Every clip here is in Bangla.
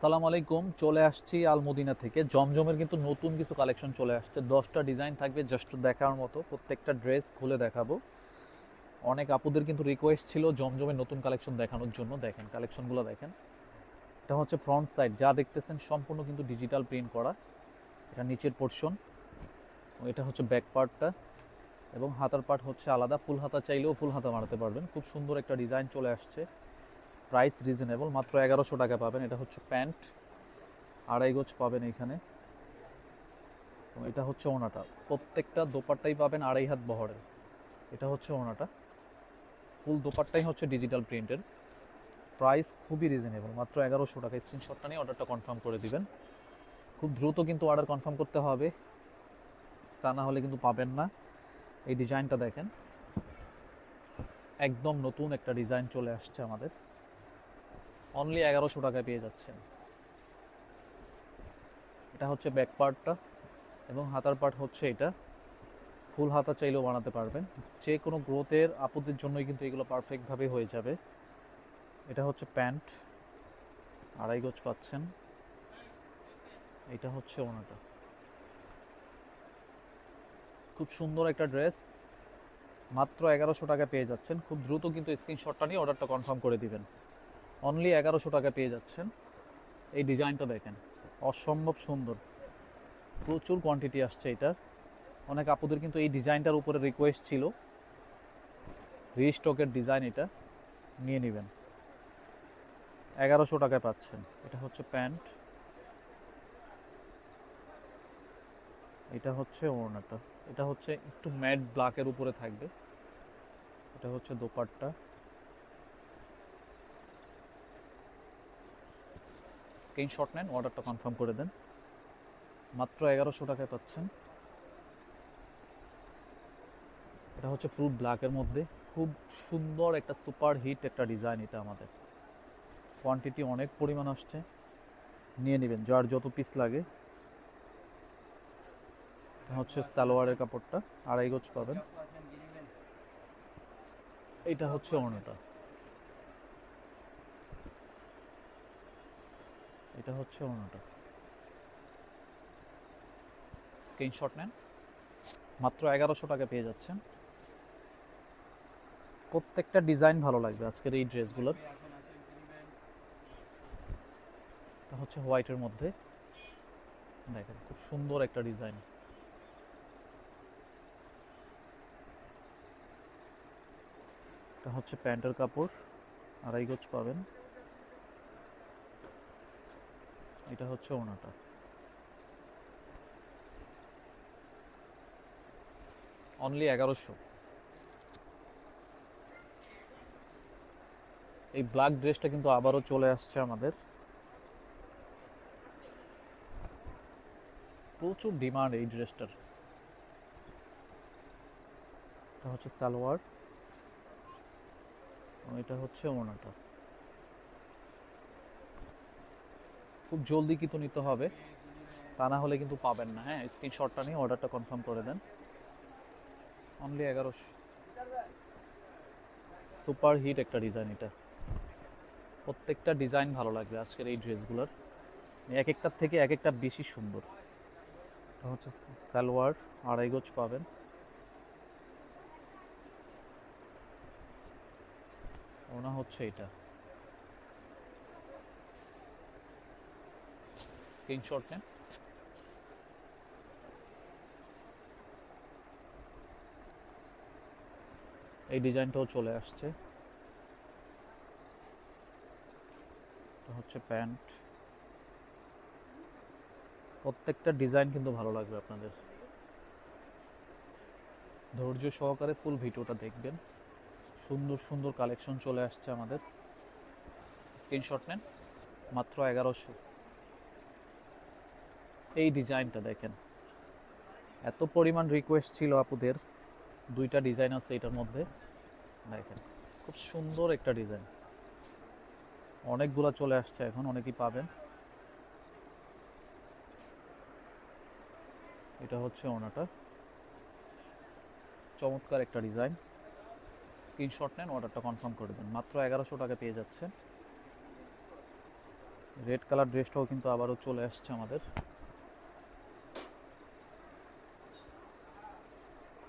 আসসালামু আলাইকুম। চলে আসছি আলমদিনা থেকে। জমজমের কিন্তু নতুন কিছু কালেকশন চলে আসছে। 10টা ডিজাইন থাকবে জাস্ট দেখার মতো। প্রত্যেকটা ড্রেস খুলে দেখাবো। অনেক আপুদের কিন্তু রিকোয়েস্ট ছিল জমজমের নতুন কালেকশন দেখানোর জন্য। দেখেন কালেকশনগুলো দেখেন। এটা হচ্ছে ফ্রন্ট সাইড, যা দেখতেছেন সম্পূর্ণ কিন্তু ডিজিটাল প্রিন্ট করা। এটা নিচের পোর্শন, এটা হচ্ছে ব্যাক পার্টটা, এবং হাতার পার্ট হচ্ছে আলাদা। ফুল হাতা চাইলেও ফুল হাতা মারতে পারবেন। খুব সুন্দর একটা ডিজাইন চলে আসছে। প্রাইস রিজনেবল, মাত্র 1100 টাকা পাবেন। এটা হচ্ছে প্যান্ট, আড়াই গজ পাবেন এইখানে। এবং এটা হচ্ছে ওনাটা। প্রত্যেকটা দোপাট্টাই পাবেন আড়াই হাত বহরের। এটা হচ্ছে ওনাটা। ফুল দোপাট্টাই হচ্ছে ডিজিটাল প্রিন্টের। প্রাইস খুবই রিজনেবল, মাত্র 1100 টাকা। স্ক্রিনশটটা নিয়ে অর্ডারটা কনফার্ম করে দিবেন। খুব দ্রুত কিন্তু অর্ডার কনফার্ম করতে হবে, তা না হলে কিন্তু পাবেন না। এই ডিজাইনটা দেখেন, একদম নতুন একটা ডিজাইন চলে আসছে আমাদের। অনলি 1100 টাকায় পেয়ে যাচ্ছেন। এটা হচ্ছে ব্যাক পার্টটা, এবং হাতার পার্ট হচ্ছে এটা। ফুল হাতা চাইলেও বানাতে পারবেন। যে কোনো গ্রোথের আপুদের জন্যই কিন্তু এগুলো পারফেক্টভাবে হয়ে যাবে। এটা হচ্ছে প্যান্ট, আড়াই গজ পাচ্ছেন। এটা হচ্ছে ওনাটা। খুব সুন্দর একটা ড্রেস, মাত্র 1100 টাকা পেয়ে যাচ্ছেন। খুব দ্রুত কিন্তু স্ক্রিনশটটা নিয়ে অর্ডারটা কনফার্ম করে দিবেন। অনলি 1100 টাকা পেয়ে যাচ্ছেন। এই ডিজাইনটা দেখেন, অসম্ভব সুন্দর। প্রচুর কোয়ান্টিটি আসছে এটার। অনেক আপুদের কিন্তু এই ডিজাইনটার উপরে রিকোয়েস্ট ছিল। রিস্টকের ডিজাইন, এটা নিয়ে নেবেন। 1100 টাকায় পাচ্ছেন। এটা হচ্ছে প্যান্ট, এটা হচ্ছে ওড়নাটা। এটা হচ্ছে একটু ম্যাট ব্ল্যাকের উপরে থাকবে। এটা হচ্ছে দোপাট্টা। স্ক্রিনশট নেন, অর্ডারটা কনফার্ম করে দেন। মাত্র 1100 টাকায় পাচ্ছেন। এটা হচ্ছে ফুল ব্ল্যাকের মধ্যে। খুব সুন্দর একটা সুপার হিট একটা ডিজাইন এটা আমাদের। কোয়ান্টিটি অনেক পরিমাণ আসছে, নিয়ে নেবেন যার যত পিস লাগে। এটা হচ্ছে সালোয়ারের কাপড়টা, আড়াই গজ পাবেন। এটা হচ্ছে ওড়নাটা। এটা হচ্ছে ওড়নাটা। স্ক্রিনশট নেন, মাত্র 1100 টাকা পেয়ে যাচ্ছেন। প্রত্যেকটা ডিজাইন ভালো লাগবে আজকের এই ড্রেসগুলোর। এটা হচ্ছে হোয়াইটের মধ্যে, দেখেন খুব সুন্দর একটা ডিজাইন। এটা হচ্ছে প্যান্টের কাপড়, আড়াই গজ পাবেন। এটা হচ্ছে ওড়নাটা। অনলি 1100। এই ব্ল্যাক ড্রেসটা কিন্তু আবারও চলে আসছে আমাদের। প্রচুর ডিমান্ড এই ড্রেসটার। এটা হচ্ছে সালোয়ার, এটা হচ্ছে ওড়নাটা। খুব জলদি কিন্তু নিতে হবে, তা না হলে কিন্তু পাবেন না। হ্যাঁ, স্ক্রিনশটটা নিয়ে অর্ডারটা কনফার্ম করে দেন। অনলি 1100। সুপার হিট একটা ডিজাইন এটা। প্রত্যেকটা ডিজাইন ভালো লাগবে আজকের এই ড্রেসগুলোর। এক একটার থেকে এক একটা বেশি সুন্দর। এটা হচ্ছে সালোয়ার, আড়াই গজ পাবেন। ওড়না হচ্ছে এটা। স্ক্রিনশট নেন। এই ডিজাইনটাও চলে আসছে। এটা হচ্ছে প্যান্ট। প্রত্যেকটা ডিজাইন কিন্তু ভালো লাগবে আপনাদের। ধৈর্য সহকারে ফুল ভিডিওটা দেখবেন। সুন্দর সুন্দর কালেকশন চলে আসছে আমাদের। স্ক্রিনশট নেন, মাত্র 1100। এই ডিজাইনটা দেখেন, এত পরিমাণ রিকোয়েস্ট ছিল আপুদের। দুইটা ডিজাইন আছে এটার মধ্যে, দেখেন খুব সুন্দর একটা ডিজাইন। অনেকগুলো চলে আসছে এখন, অনেকেই পাবেন। এটা হচ্ছে ওনাটা। চমৎকার একটা ডিজাইন। স্ক্রিনশট নেন, অর্ডারটা কনফার্ম করে দেন। মাত্র 1100 টাকা পেয়ে যাচ্ছে। রেড কালার ড্রেসটাও কিন্তু আবারও চলে আসছে আমাদের।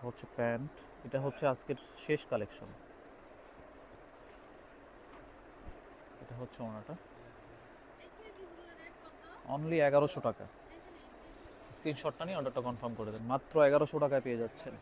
হচ্ছে প্যান্ট, এটা হচ্ছে আজকের শেষ কালেকশন। এটা হচ্ছে ওনাটা, অনলি 1100 টাকা। স্ক্রিনশটটা নিয়ে অর্ডারটা কনফার্ম করে দেন, মাত্র 1100 টাকায় পেয়ে যাচ্ছেন।